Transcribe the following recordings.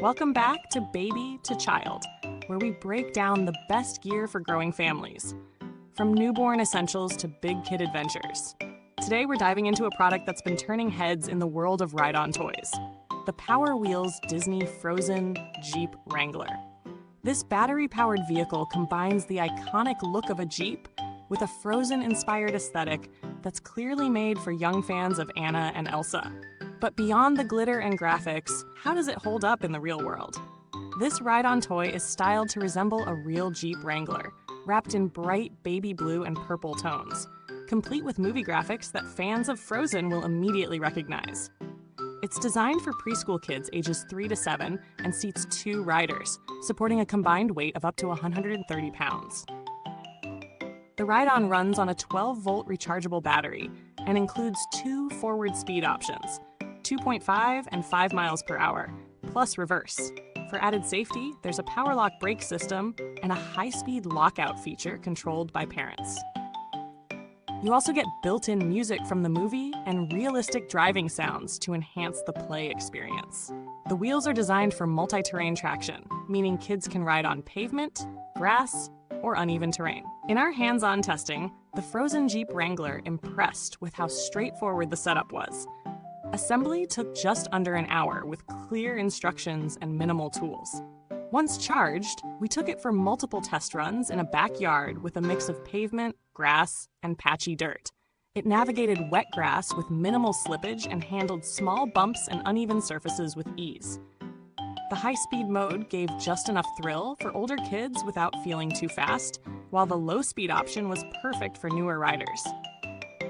Welcome back to Baby to Child, where we break down the best gear for growing families, from newborn essentials to big kid adventures. Today we're diving into a product that's been turning heads in the world of ride-on toys, the Power Wheels Disney Frozen Jeep Wrangler. This battery-powered vehicle combines the iconic look of a Jeep with a Frozen-inspired aesthetic that's clearly made for young fans of Anna and Elsa. But beyond the glitter and graphics, how does it hold up in the real world? This ride-on toy is styled to resemble a real Jeep Wrangler, wrapped in bright baby blue and purple tones, complete with movie graphics that fans of Frozen will immediately recognize. It's designed for preschool kids ages 3 to 7 and seats 2 riders, supporting a combined weight of up to 130 pounds. The ride-on runs on a 12-volt rechargeable battery and includes 2 forward speed options, 2.5 and 5 miles per hour, plus reverse. For added safety, there's a power lock brake system and a high-speed lockout feature controlled by parents. You also get built-in music from the movie and realistic driving sounds to enhance the play experience. The wheels are designed for multi-terrain traction, meaning kids can ride on pavement, grass, or uneven terrain. In our hands-on testing, the Frozen Jeep Wrangler impressed with how straightforward the setup was. Assembly took just under an hour with clear instructions and minimal tools. Once charged, we took it for multiple test runs in a backyard with a mix of pavement, grass, and patchy dirt. It navigated wet grass with minimal slippage and handled small bumps and uneven surfaces with ease. The high-speed mode gave just enough thrill for older kids without feeling too fast, while the low-speed option was perfect for newer riders.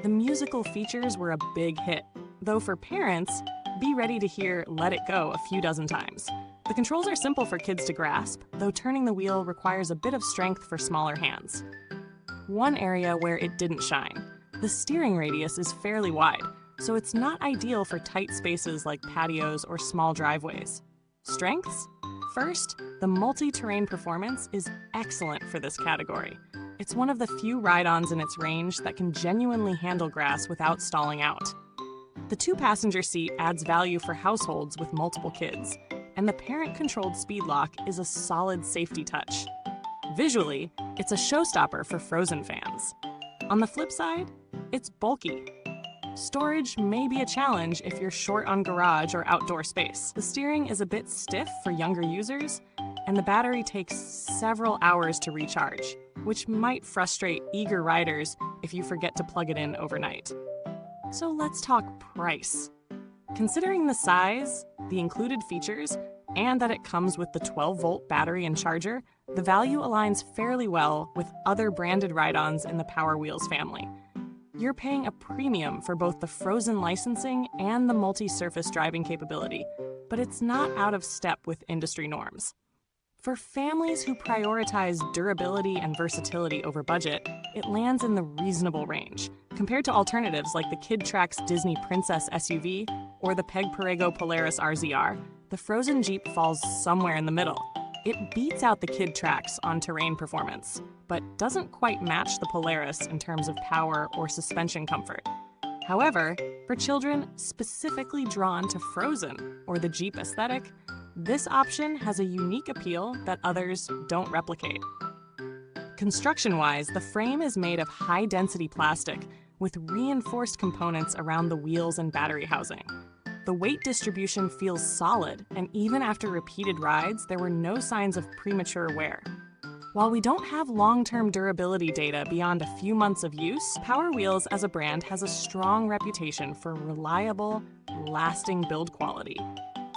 The musical features were a big hit, though for parents, be ready to hear Let It Go a few dozen times. The controls are simple for kids to grasp, though turning the wheel requires a bit of strength for smaller hands. One area where it didn't shine: the steering radius is fairly wide, so it's not ideal for tight spaces like patios or small driveways. Strengths? First, the multi-terrain performance is excellent for this category. It's one of the few ride-ons in its range that can genuinely handle grass without stalling out. The 2-passenger seat adds value for households with multiple kids, and the parent-controlled speed lock is a solid safety touch. Visually, it's a showstopper for Frozen fans. On the flip side, it's bulky. Storage may be a challenge if you're short on garage or outdoor space. The steering is a bit stiff for younger users, and the battery takes several hours to recharge, which might frustrate eager riders if you forget to plug it in overnight. So let's talk price. Considering the size, the included features, and that it comes with the 12-volt battery and charger, the value aligns fairly well with other branded ride-ons in the Power Wheels family. You're paying a premium for both the Frozen licensing and the multi-surface driving capability, but it's not out of step with industry norms. For families who prioritize durability and versatility over budget, it lands in the reasonable range. Compared to alternatives like the Kid Trax Disney Princess SUV or the Peg Perego Polaris RZR, the Frozen Jeep falls somewhere in the middle. It beats out the Kid Trax on terrain performance, but doesn't quite match the Polaris in terms of power or suspension comfort. However, for children specifically drawn to Frozen or the Jeep aesthetic, this option has a unique appeal that others don't replicate. Construction-wise, the frame is made of high-density plastic with reinforced components around the wheels and battery housing. The weight distribution feels solid, and even after repeated rides, there were no signs of premature wear. While we don't have long-term durability data beyond a few months of use, Power Wheels as a brand has a strong reputation for reliable, lasting build quality,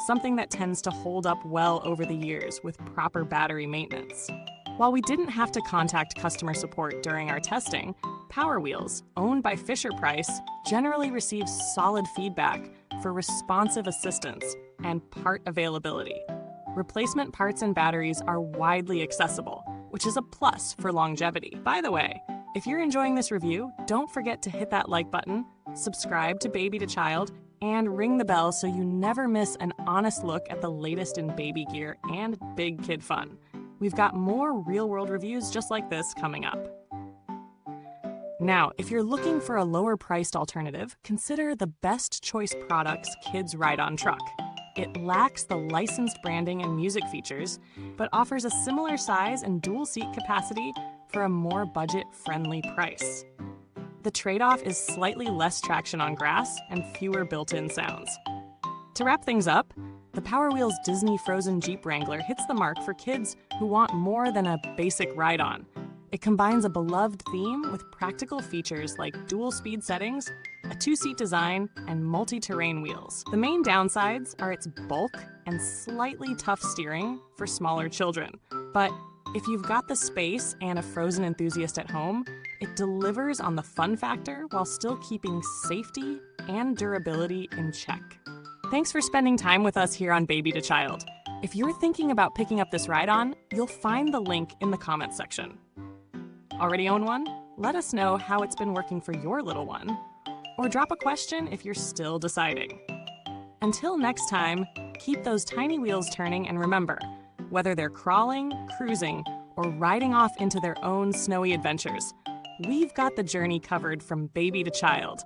something that tends to hold up well over the years with proper battery maintenance. While we didn't have to contact customer support during our testing, Power Wheels, owned by Fisher-Price, generally receives solid feedback for responsive assistance and part availability. Replacement parts and batteries are widely accessible, which is a plus for longevity. By the way, if you're enjoying this review, don't forget to hit that like button, subscribe to Baby to Child, and ring the bell so you never miss an honest look at the latest in baby gear and big kid fun. We've got more real-world reviews just like this coming up. Now, if you're looking for a lower-priced alternative, consider the Best Choice Products Kids Ride-On Truck. It lacks the licensed branding and music features, but offers a similar size and dual seat capacity for a more budget-friendly price. The trade-off is slightly less traction on grass and fewer built-in sounds. To wrap things up, the Power Wheels Disney Frozen Jeep Wrangler hits the mark for kids who want more than a basic ride-on. It combines a beloved theme with practical features like dual speed settings, a two-seat design, and multi-terrain wheels. The main downsides are its bulk and slightly tough steering for smaller children. But if you've got the space and a Frozen enthusiast at home, it delivers on the fun factor while still keeping safety and durability in check. Thanks for spending time with us here on Baby to Child. If you're thinking about picking up this ride-on, you'll find the link in the comments section. Already own one? Let us know how it's been working for your little one. Or drop a question if you're still deciding. Until next time, keep those tiny wheels turning, and remember, whether they're crawling, cruising, or riding off into their own snowy adventures, we've got the journey covered from baby to child.